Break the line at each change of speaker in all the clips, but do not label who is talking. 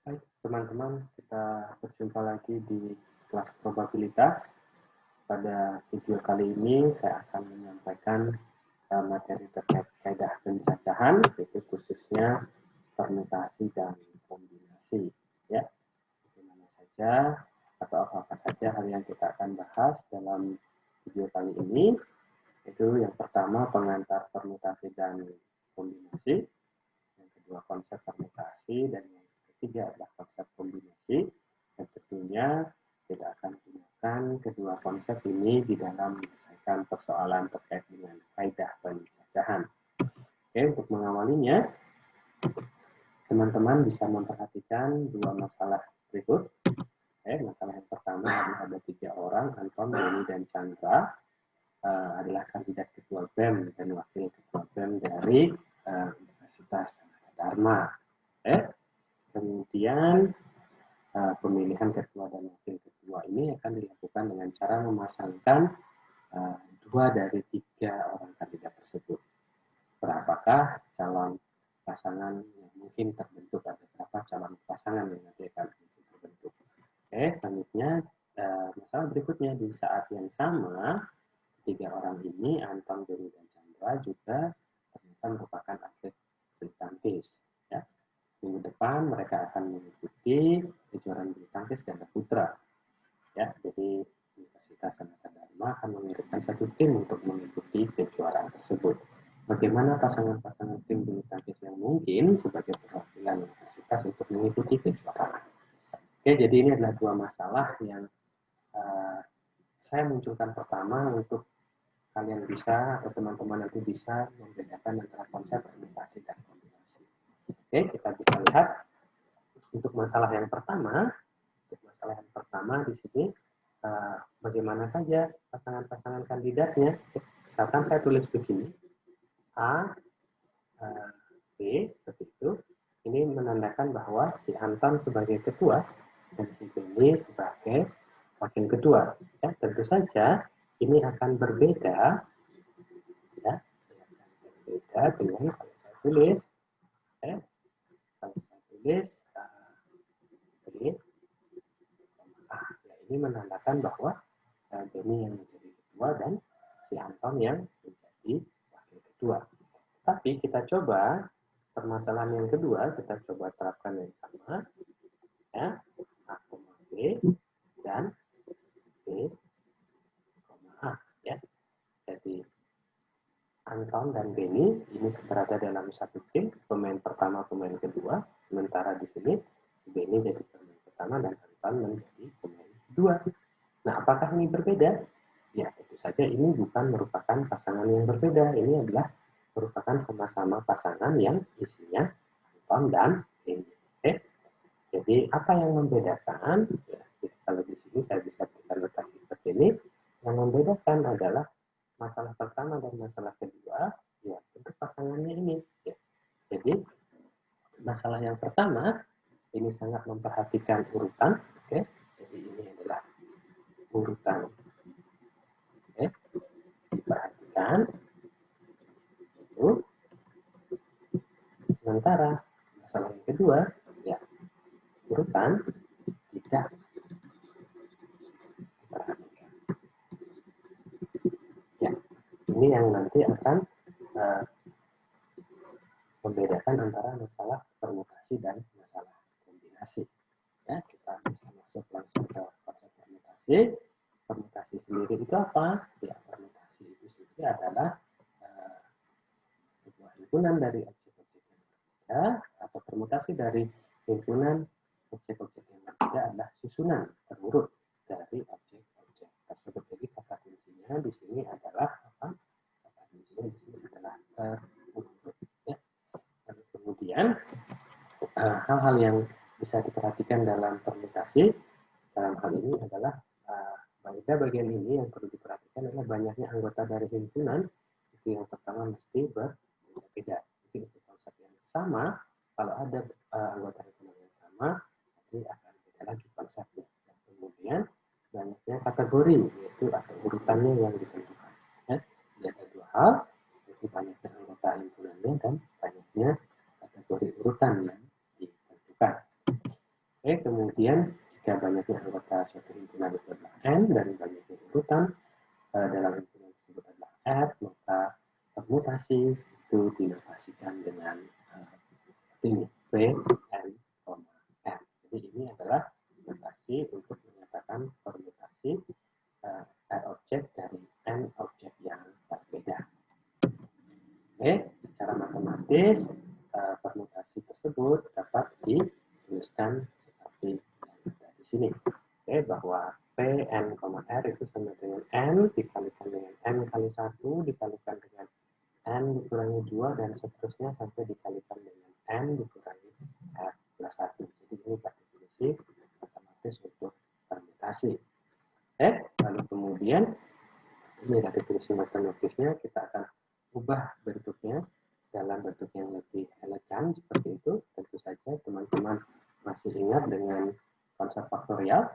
Baik, teman-teman, kita berjumpa lagi di kelas probabilitas. Pada video kali ini saya akan menyampaikan materi terkait kaidah pencacahan, yaitu khususnya permutasi dan kombinasi. Ya, bagaimana saja atau apa-apa saja hal yang kita akan bahas dalam video kali ini. Itu yang pertama pengantar permutasi dan kombinasi, yang kedua konsep permutasi, dan yang ketiga adalah konsep kombinasi. Dan tentunya kita akan gunakan kedua konsep ini di dalam menyelesaikan persoalan terkait dengan kaidah pencacahan. Oke, untuk mengawalinya, teman-teman bisa memperhatikan dua masalah berikut. Masalah yang pertama adalah ada 3 orang, Anton, Denny, dan Chandra, adalah kandidat ketua BEM dan wakil ketua BEM dari Universitas Dharma. Kemudian pemilihan ketua dan wakil ketua ini akan dilakukan dengan cara memasangkan 2 dari 3 orang kandidat tersebut. Berapakah calon pasangan yang mungkin terbentuk, ada berapa calon pasangan yang nanti akan terbentuk. Selanjutnya masalah berikutnya, di saat yang sama 3 orang ini, Anton, Denny, dan Chandra, juga ternyata merupakan atlet bulu tangkis. Ya. Minggu depan mereka akan mengikuti kejuaraan bulu tangkis ganda putra. Ya, jadi Universitas Sanata Dharma akan mengirimkan 1 tim untuk mengikuti kejuaraan tersebut. Bagaimana pasangan-pasangan tim bulu tangkis yang mungkin sebagai perwakilan universitas untuk mengikuti kejuaraan. Oke, jadi ini adalah 2 masalah yang saya munculkan pertama untuk kalian bisa atau teman-teman nanti bisa membedakan antara konsep permutasi dan kombinasi. Oke, kita bisa lihat untuk masalah yang pertama. Di sini bagaimana saja pasangan-pasangan kandidatnya. Misalkan saya tulis begini, A, B, seperti itu. Ini menandakan bahwa si Anton sebagai ketua dan si Benny sebagai wakil ketua. Ya, tentu saja ini akan berbeda, ya, berbeda dengan kalau saya tulis, B, ini menandakan bahwa Benny yang menjadi ketua dan si Anton yang menjadi wakil ketua. Tapi kita coba permasalahan yang kedua, kita coba terapkan yang sama, ya, A, B, dan B, A. Ya. Jadi Anton dan Benny ini berada dalam satu tim, pemain pertama, pemain kedua, sementara di sini Benny jadi pemain pertama dan Anton menjadi pemain kedua. Nah, apakah ini berbeda? Ya, tentu saja ini bukan merupakan pasangan yang berbeda. Ini adalah merupakan sama-sama pasangan yang isinya Anton dan Benny. Oke? Jadi apa yang membedakan? Ya, kalau di sini saya bisa berikan notasi seperti ini. Yang membedakan adalah masalah pertama dan masalah kedua, ya untuk pasangannya ini. Ya. Jadi masalah yang pertama ini sangat memperhatikan urutan. Oke? Jadi ini adalah urutan. Oke? Diperhatikan. Itu. Sementara masalah yang kedua, ya urutan tidak diperhatikan. Ya, ini yang nanti akan membedakan antara masalah permutasi dan masalah kombinasi. Ya, kita bisa masuk langsung ke konsep permutasi. Permutasi sendiri itu apa? Ya, permutasi itu sendiri adalah sebuah himpunan dari objek-objek yang berbeda, atau permutasi dari himpunan objek-objek yang berbeda adalah susunan terurut dari objek-objek tersebut. Jadi kata kuncinya di sini adalah apa? Kata kuncinya di sini adalah terurut. Ya. Lalu kemudian hal-hal yang bisa diperhatikan dalam permutasi dalam hal ini adalah pada bagian ini yang perlu diperhatikan adalah banyaknya anggota dari himpunan. Itu yang pertama mesti berbeda. Jadi itu konsep yang sama. Kalau ada anggota himpunan yang sama, nanti akan beda lagi konsepnya. Dan kemudian banyaknya kategori, yaitu atau urutannya yang ditentukan. Ya. Jadi ada 2 hal, yaitu banyaknya anggota himpunannya dan banyaknya kategori urutan yang ditentukan. Kemudian jika banyaknya anggota suatu himpunan itu adalah N dan banyaknya urutan dalam himpunan tersebut adalah F, maka permutasi itu dinotasikan dengan ini P, N, N. Jadi ini adalah notasi untuk menyatakan permutasi R objek dari N objek yang berbeda. Secara matematis permutasi tersebut dapat dituliskan seperti yang ada di sini. Bahwa P, N, R itu sama dengan N dikalikan dengan N kali 1 dikalikan dengan N dikurangi 2 dan seterusnya sampai dikalikan dengan N dikurangi R plus 1. Jadi ini definisi otomatis untuk permutasi. Lalu kemudian ini ada definisi matematisnya, kita akan ubah bentuknya dalam bentuk yang lebih elegan seperti itu. Tentu saja teman-teman masih ingat dengan konsep faktorial.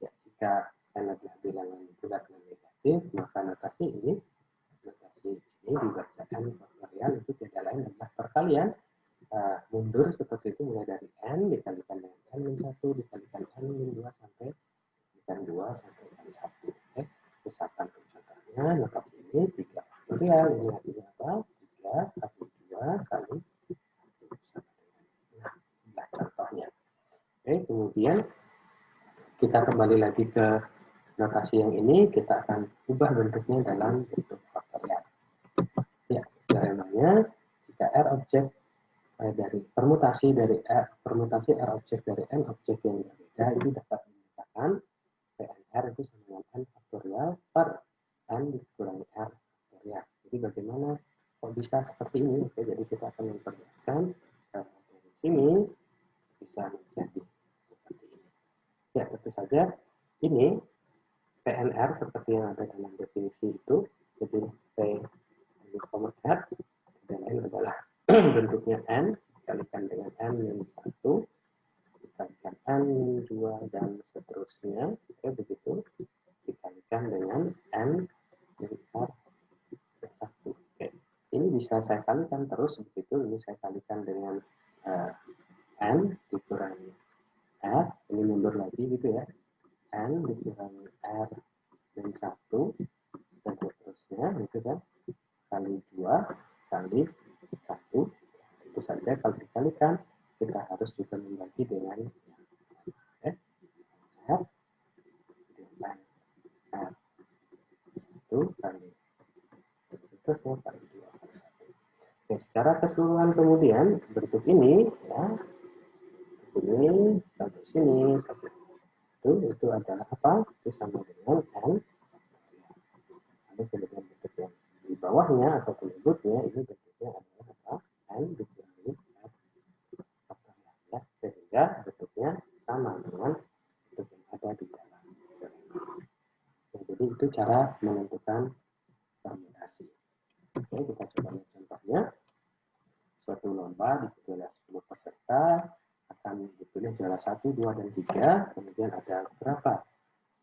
Ya, jika N adalah bilangan bulat dan negatif, maka notasi ini dibaca N faktorial itu tidak lain adalah perkalian mundur seperti itu mulai dari N dikalikan dengan N-1 dikalikan N-2 sampai dikalikan 2 sampai N1. Misalkan contohnya notasi ini 3 faktorial, ini artinya apa? 3 kali 2 kali 1 sama dengan 16 contohnya. Kemudian kita kembali lagi ke notasi yang ini, kita akan ubah bentuknya dalam bentuk faktorial. Ya, teoremanya jika R objek dari permutasi R objek dari N objek yang berbeda itu dapat menyatakan PNR itu sama dengan N faktorial per N dikurangi R faktorial. Jadi bagaimana kok bisa seperti ini? Jadi kita akan memperlihatkan dari sini bisa menjadi seperti ini. Ya, tentu saja ini PNR seperti yang ada dalam definisi itu. Jadi P R dan N adalah bentuknya N dikalikan dengan N-1 dikalikan N-2 dan seterusnya. Begitu dikalikan dengan N dari R plus 1. Ini bisa saya kalikan terus begitu. Ini saya kalikan dengan N dikurangi R, ini mundur lagi gitu ya. N dikurangi R dan 1 dan seterusnya gitu kan. Kali 2 kali 1. Itu saja kalau dikalikan kita harus juga membagi dengan R dengan R itu kali seterusnya kali 2 kali 1. Secara keseluruhan kemudian bentuk ini ya ini sampai sini sampai itu adalah apa? Itu sama dengan N. Lalu kemudian bentuk yang di bawahnya atau penyebutnya ini bentuknya adalah apa? N dikurangi R faktorial ya, sehingga bentuknya sama dengan bentuk yang ada di dalam. Ya, jadi itu cara menentukan permutasi. Oke, kita coba lihat contohnya. Suatu lomba diikuti oleh 10 peserta, akan dipilih juara 1, 2, dan 3. Kemudian ada berapa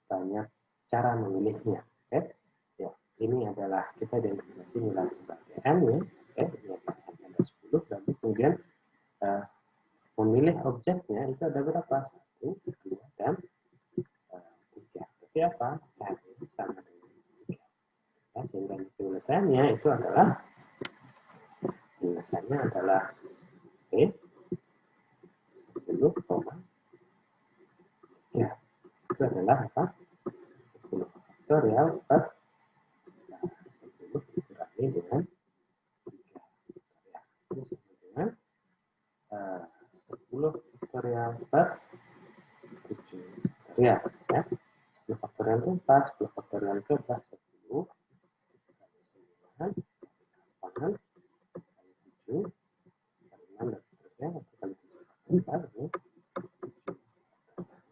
banyak cara memilihnya. Ya, ini adalah kita identifikasi nilai sebagai N ya. Ini ada 10, berarti kemudian memilih objeknya itu ada berapa? 1, 2, dan 3. Berarti apa? N sama dengan 3. Ya, sehingga penyelesaiannya itu adalah P 10, ya itu adalah apa? 10 faktorial per 10 dikurangi dengan 3 faktorial. Ini sama dengan 10 faktorial per 7 faktorial ya. 10 faktorial itu 4, 10 faktorial itu 10 kali 9 kali 8 kali 7 kali 6 dan seterusnya, atau kali 7 kali 4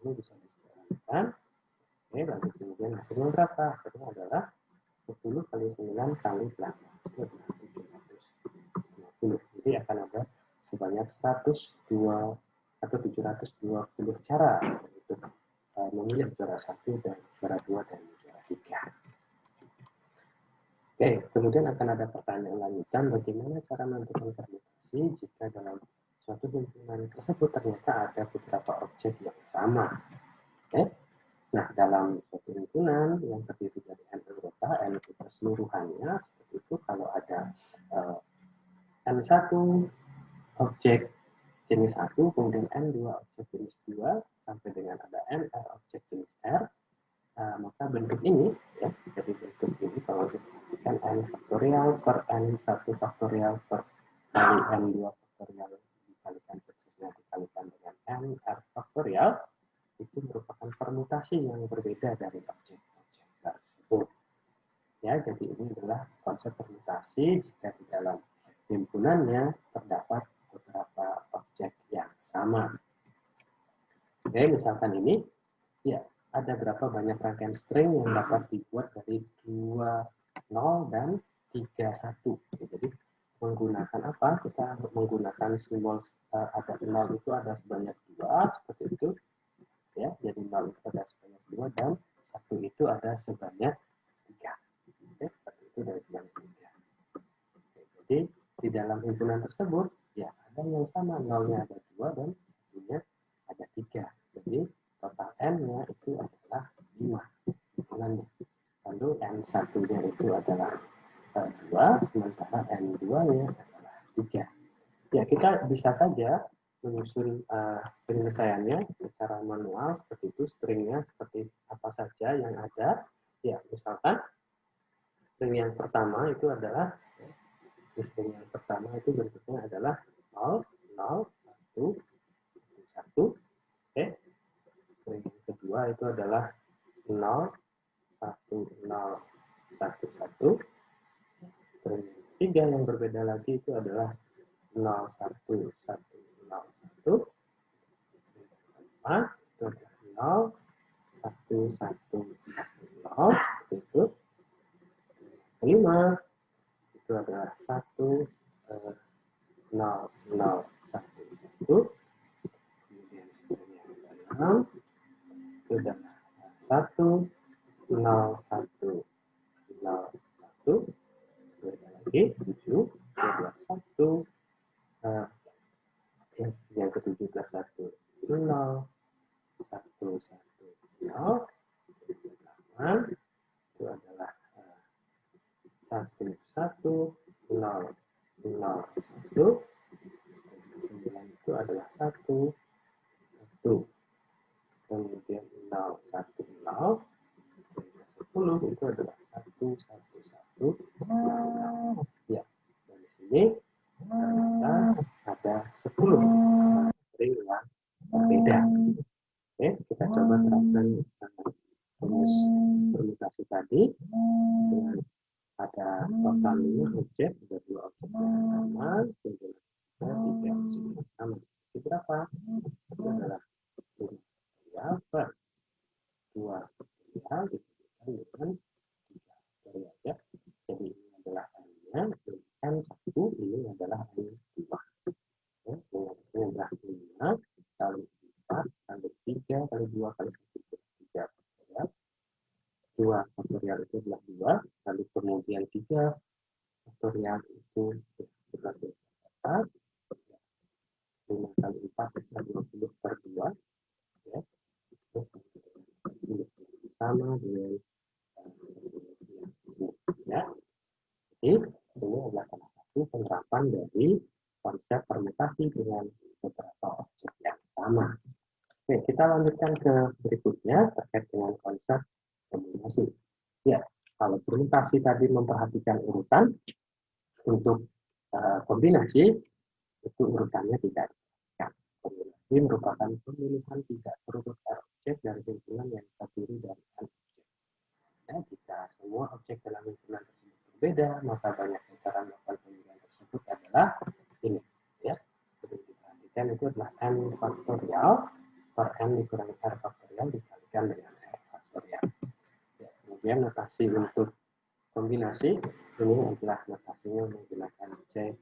ini bisa dijalankan. Lalu kemudian hasilnya berapa? Hasilnya adalah 10 kali 9 kali 8 itu adalah 750. Jadi akan ada sebanyak 102 atau 720 cara untuk memilih juara 1 dan juara 2 dan juara 3. Oke, kemudian akan ada pertanyaan lanjutan, bagaimana cara menentukan permutasi jika dalam suatu himpunan tersebut ternyata ada beberapa objek yang sama. Oke. Nah, dalam suatu himpunan yang terdiri dari N anggota, N itu keseluruhannya, seperti itu kalau ada N1 objek jenis 1, kemudian N2 objek jenis 2, sampai dengan ada NR objek jenis R, maka bentuk ini, ya, jadi bentuk ini kalau diperhatikan N faktorial per N1 faktorial per kali N2 faktorial dikalikan seterusnya dikalikan dengan NR faktorial, itu merupakan permutasi yang berbeda dari objek-objek tersebut. Ya, jadi ini adalah konsep permutasi jika di dalam himpunannya terdapat beberapa objek yang sama. Oke, misalkan ini, ya, ada berapa banyak rangkaian string yang dapat dibuat dari 2 0 dan 3 1. Jadi menggunakan apa? Kita menggunakan simbol ada 0 itu ada sebanyak 2 seperti itu. Ya, jadi 0 itu ada sebanyak 2 dan 1 itu ada sebanyak 3. Oke, seperti itu dari sebanyak 3. Oke, jadi di dalam himpunan tersebut, ya, ada yang sama, 0-nya ada 2 dan 1-nya ada 3. Jadi total N-nya itu adalah 5 himpunannya. Lalu N1-nya itu adalah 2, sementara N2-nya adalah 3. Ya, kita bisa saja menyusun penyelesaiannya secara manual seperti itu, stringnya seperti apa saja yang ada. Ya, misalkan string yang pertama itu adalah string yang pertama itu bentuknya adalah 0, 0, 1, 1. Oke. String yang kedua itu adalah 0, 1, 0, 1, 1. String yang ketiga yang berbeda lagi itu adalah 0, 1, 1, 0, 1. Itu adalah 0, 1, 1, 0. Itu. Kelima itu adalah 1, 0, 0, 1, 1. Kemudian string yang keenam itu adalah 1, 0, 1, 0, 1. Beda lagi 7 itu adalah 1, yang ketujuh adalah 1, 0, 1, 1, 0. 8 itu adalah 1, 1, 0, 0, 1. 9 itu adalah 1, 1. Kemudian 0, 1, 0. 10 itu adalah 1, 1, 1. Ya, dari sini ternyata ada 10 string yang berbeda. Oke, kita coba terapkan rumus permutasi tadi dengan ada total 5 objek, ada 2 objek yang sama, kemudian ada 3 objek yang sama. Itu berapa? Itu adalah 5 faktorial per 2 faktorial dikalikan dengan 3 faktorial, ya. Jadi ini adalah N-nya, N1, ini adalah N2. Ya, ini adalah 5 kali 4 kali 3 kali 2 kali 1, 3 faktorial. 2 faktorial itu adalah 2, lalu kemudian 3 faktorial itu berarti 4. 5 kali 4 adalah 20 per 2. Ya. Terus sama dengan ya. Jadi ini adalah salah satu penerapan dari konsep permutasi dengan beberapa objek yang sama. Oke, kita lanjutkan ke berikutnya terkait dengan konsep kombinasi. Ya, kalau permutasi tadi memperhatikan urutan, untuk kombinasi itu urutannya tidak. Kombinasi merupakan pemilihan tidak terurut objek dari himpunan yang terdiri dari n objek. Ya, jika semua objek dalam himpunan tersebut berbeda, maka banyaknya cara melakukan pemilihan tersebut adalah ini. Ya, seperti diperhatikan itu adalah n faktorial per n dikurangi r faktorial dikalikan dengan r faktorial. Ya, kemudian notasi untuk kombinasi ini adalah notasinya menggunakan C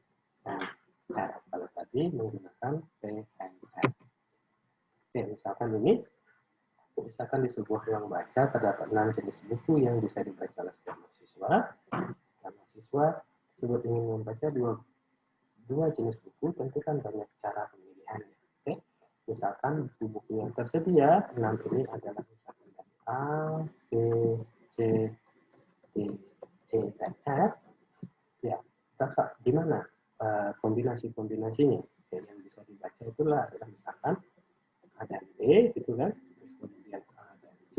dan R. Kalau tadi menggunakan P dan R. Oke, misalkan di sebuah ruang baca terdapat 6 jenis buku yang bisa dibaca oleh setiap mahasiswa. Dan mahasiswa tersebut ingin membaca dua jenis buku, tentu kan banyak cara pemilihannya. Oke, misalkan buku yang tersedia 6 ini adalah misalkan dari A, B, C, D, E, dan F, ya, gimana kombinasi-kombinasinya? Yang bisa dibaca itulah adalah misalkan A dan B, gitu kan, terus kemudian A dan C,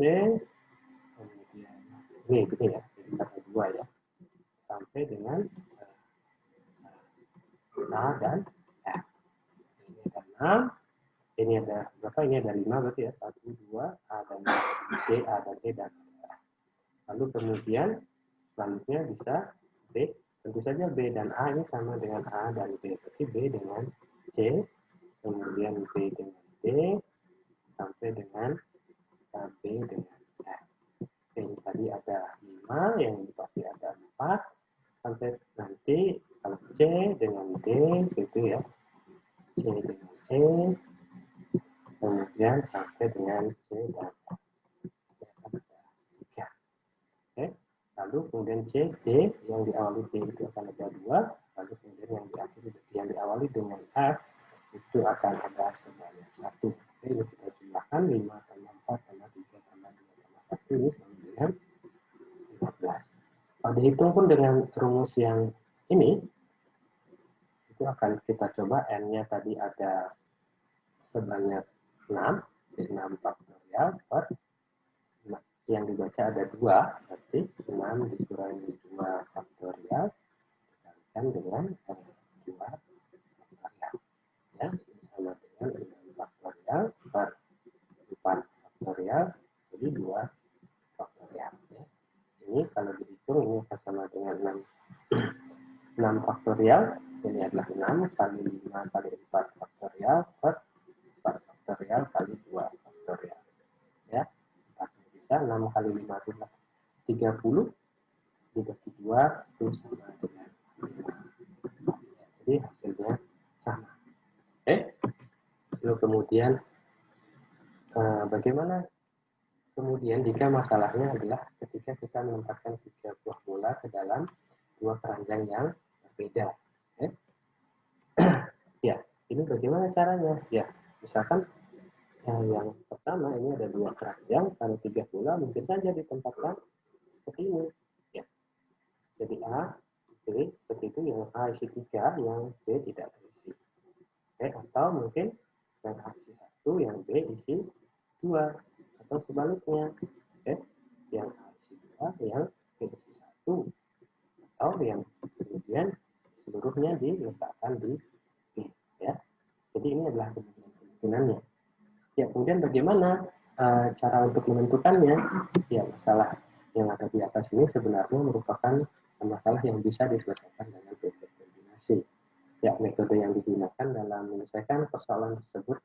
kemudian ini ya, jadi kata dua ya, sampai dengan A dan F. Ini ada 6, ini ada berapa? Ini ada 5 berarti ya, 1, 2, A dan C, A dan E dan F. Lalu kemudian selanjutnya bisa B, tentu saja B dan A ini sama dengan A dan B, berarti B dengan C, kemudian B dengan D, sampai dengan B dengan F. Ini tadi ada 5, yang ini pasti ada 4, sampai nanti kalau C dengan D, gitu ya, C dengan E, kemudian sampai dengan C dan F. Oke. Lalu kemudian C, D, yang diawali D itu akan ada 2, lalu kemudian yang diawali dengan F, itu akan ada sebanyak 1. Oke, ini kita jumlahkan 5 tambah 4 tambah 3 tambah 2 tambah 1, ini sama dengan 15. Kalau dihitung pun dengan rumus yang ini, itu akan kita coba N-nya tadi ada sebanyak 6, 6 faktorial per yang dibaca ada 2, berarti 6 dikurangi 2 faktorial dikalikan dengan 2 faktorial. Ya, sama dengan 6 faktorial per 4 faktorial, jadi 2 faktorial. Ya. Ini kalau dihitung ini sama dengan 6 faktorial, ini adalah 6 kali 5 kali 4 faktorial per 4 faktorial kali 2 faktorial. Ya, 6 kali 5 adalah 30, dibagi 2 itu sama dengan 5. Jadi hasilnya sama. Oke. Lalu kemudian bagaimana kemudian jika masalahnya adalah ketika kita menempatkan 3 buah bola ke dalam 2 keranjang yang berbeda. Oke. Ya, ini bagaimana caranya? Ya, misalkan yang pertama ini ada 2 keranjang, kalau 3 bola mungkin saja ditempatkan seperti ini. Ya. Jadi A, B, seperti itu, yang A isi 3, yang B tidak terisi. Oke, atau mungkin yang A isi 1, yang B isi 2, atau sebaliknya. Oke, yang A isi 2, yang B isi 1, atau yang kemudian seluruhnya diletakkan di B. Ya. Jadi ini adalah kemungkinannya. Ya, kemudian bagaimana cara untuk menentukannya? Ya, masalah yang ada di atas ini sebenarnya merupakan masalah yang bisa diselesaikan dengan prinsip kombinasi. Ya, metode yang digunakan dalam menyelesaikan persoalan tersebut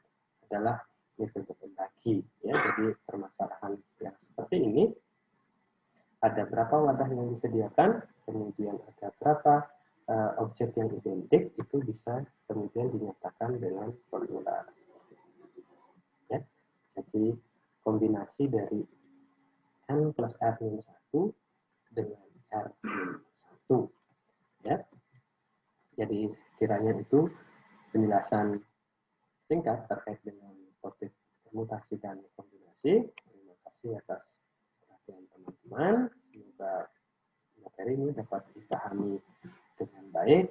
adalah metode pembagi. Ya, jadi permasalahan yang seperti ini, ada berapa wadah yang disediakan, kemudian ada berapa objek yang identik, itu bisa kemudian dinyatakan dengan formula. Ya, jadi kombinasi dari N plus R-1 dengan R-1. Ya. Jadi kiranya itu penjelasan singkat terkait dengan topik permutasi dan kombinasi. Terima kasih atas perhatian teman-teman. Semoga materi ini dapat dipahami dengan baik.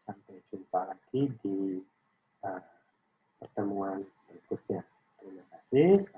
Sampai jumpa lagi di pertemuan berikutnya. Terima kasih.